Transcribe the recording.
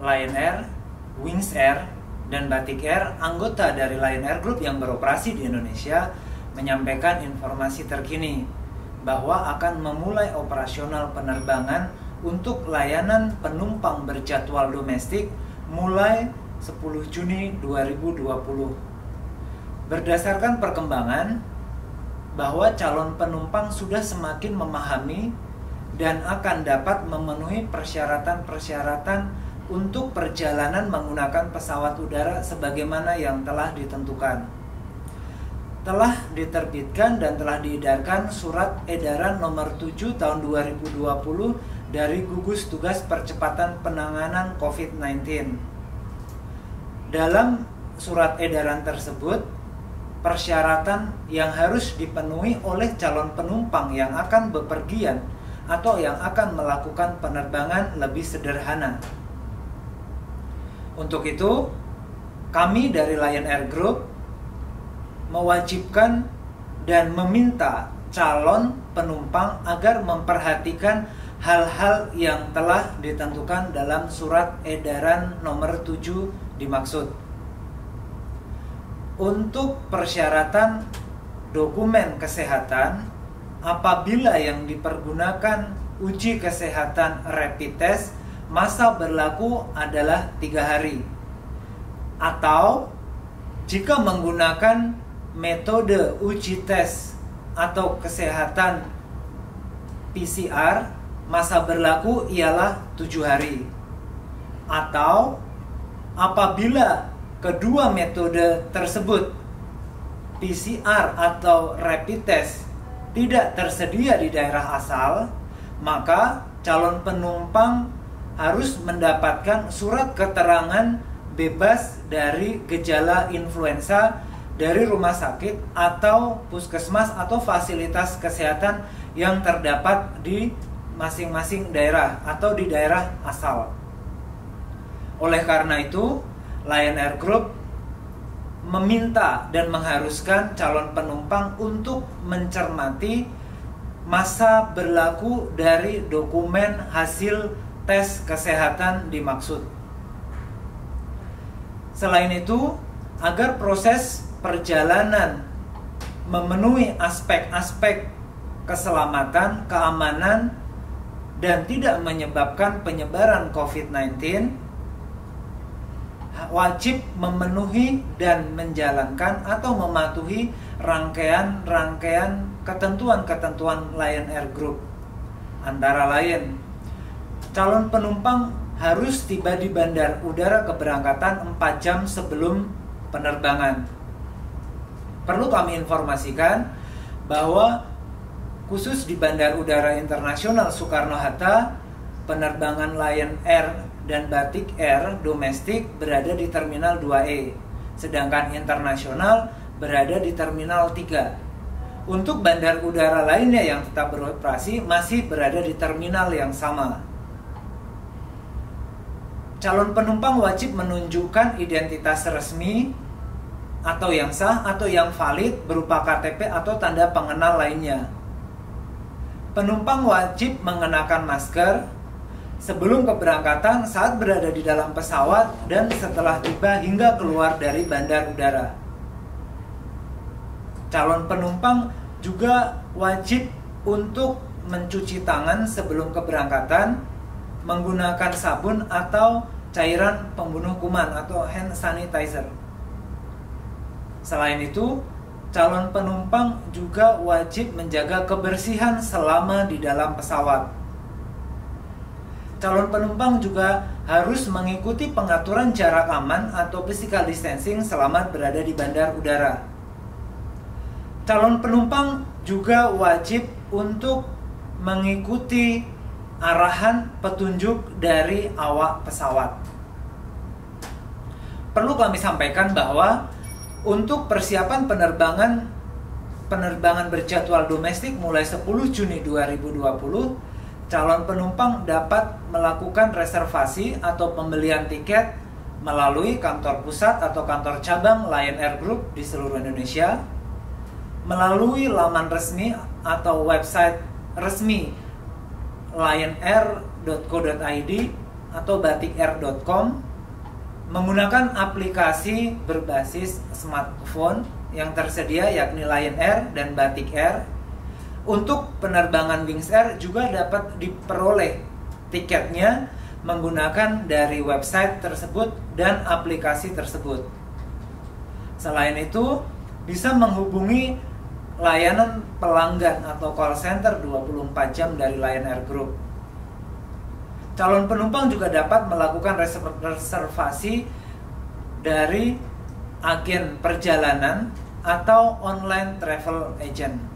Lion Air, Wings Air, dan Batik Air, anggota dari Lion Air Group yang beroperasi di Indonesia, menyampaikan informasi terkini bahwa akan memulai operasional penerbangan untuk layanan penumpang berjadwal domestik mulai 10 Juni 2020. Berdasarkan perkembangan, bahwa calon penumpang sudah semakin memahami dan akan dapat memenuhi persyaratan-persyaratan untuk perjalanan menggunakan pesawat udara sebagaimana yang telah ditentukan. Telah diterbitkan dan telah diedarkan Surat Edaran Nomor 7 Tahun 2020 dari Gugus Tugas Percepatan Penanganan COVID-19. Dalam surat edaran tersebut, persyaratan yang harus dipenuhi oleh calon penumpang yang akan bepergian atau yang akan melakukan penerbangan lebih sederhana. Untuk itu, kami dari Lion Air Group mewajibkan dan meminta calon penumpang agar memperhatikan hal-hal yang telah ditentukan dalam surat edaran nomor 7 dimaksud. Untuk persyaratan dokumen kesehatan, apabila yang dipergunakan uji kesehatan rapid test, masa berlaku adalah 3 hari. Atau jika menggunakan metode uji tes atau kesehatan PCR, masa berlaku ialah 7 hari. Atau apabila kedua metode tersebut, PCR atau rapid test, tidak tersedia di daerah asal, maka calon penumpang harus mendapatkan surat keterangan bebas dari gejala influenza dari rumah sakit atau puskesmas atau fasilitas kesehatan yang terdapat di masing-masing daerah atau di daerah asal. Oleh karena itu, Lion Air Group meminta dan mengharuskan calon penumpang untuk mencermati masa berlaku dari dokumen hasil tes kesehatan dimaksud. Selain itu, agar proses perjalanan memenuhi aspek-aspek keselamatan, keamanan, dan tidak menyebabkan penyebaran COVID-19, wajib memenuhi dan menjalankan atau mematuhi rangkaian ketentuan-ketentuan Lion Air Group. Antara lain, calon penumpang harus tiba di bandar udara keberangkatan 4 jam sebelum penerbangan. Perlu kami informasikan bahwa khusus di Bandar Udara Internasional Soekarno-Hatta, penerbangan Lion Air dan Batik Air domestik berada di Terminal 2E, sedangkan internasional berada di Terminal 3. Untuk bandar udara lainnya yang tetap beroperasi masih berada di terminal yang sama. Calon penumpang wajib menunjukkan identitas resmi atau yang sah atau yang valid berupa KTP atau tanda pengenal lainnya. Penumpang wajib mengenakan masker sebelum keberangkatan, saat berada di dalam pesawat, dan setelah tiba hingga keluar dari bandar udara. Calon penumpang juga wajib untuk mencuci tangan sebelum keberangkatan menggunakan sabun atau cairan pembunuh kuman atau hand sanitizer. Selain itu, calon penumpang juga wajib menjaga kebersihan selama di dalam pesawat. Calon penumpang juga harus mengikuti pengaturan jarak aman atau physical distancing selama berada di bandar udara. Calon penumpang juga wajib untuk mengikuti arahan petunjuk dari awak pesawat. Perlu kami sampaikan bahwa untuk persiapan penerbangan berjadwal domestik mulai 10 Juni 2020, calon penumpang dapat melakukan reservasi atau pembelian tiket melalui kantor pusat atau kantor cabang Lion Air Group di seluruh Indonesia, melalui laman resmi atau website resmi lionair.co.id atau batiker.com menggunakan aplikasi berbasis smartphone yang tersedia yakni Lion Air dan Batik Air. Untuk penerbangan Wings Air juga dapat diperoleh tiketnya menggunakan dari website tersebut dan aplikasi tersebut. Selain itu, bisa menghubungi layanan pelanggan atau call center 24 jam dari Lion Air Group. Calon penumpang juga dapat melakukan reservasi dari agen perjalanan atau online travel agent.